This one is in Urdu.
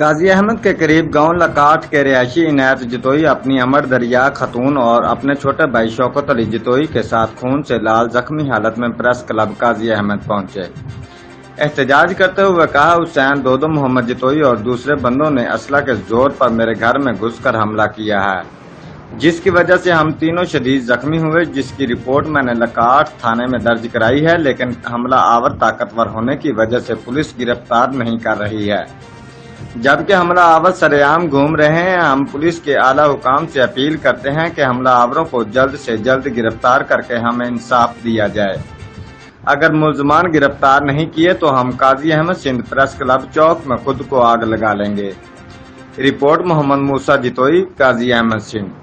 قاضی احمد کے قریب گاؤں لکاٹ کے رہائشی عنایت جتوئی اپنی امر دریا خاتون اور اپنے چھوٹے بھائی شوکت علی جتوئی کے ساتھ خون سے لال زخمی حالت میں پریس کلب قاضی احمد پہنچے۔ احتجاج کرتے ہوئے کہا، حسین دودو محمد جتوئی اور دوسرے بندوں نے اسلحہ کے زور پر میرے گھر میں گھس کر حملہ کیا ہے، جس کی وجہ سے ہم تینوں شدید زخمی ہوئے، جس کی رپورٹ میں نے لکاٹ تھانے میں درج کرائی ہے، لیکن حملہ آور طاقتور ہونے کی وجہ سے پولیس گرفتار نہیں کر رہی ہے، جبکہ حملہ آور سرے عام گھوم رہے ہیں۔ ہم پولیس کے اعلیٰ حکام سے اپیل کرتے ہیں کہ حملہ آوروں کو جلد سے جلد گرفتار کر کے ہمیں انصاف دیا جائے۔ اگر ملزمان گرفتار نہیں کیے تو ہم قاضی احمد سندھ پریس کلب چوک میں خود کو آگ لگا لیں گے۔ رپورٹ محمد موسیٰ جتوئی، قاضی احمد سندھ۔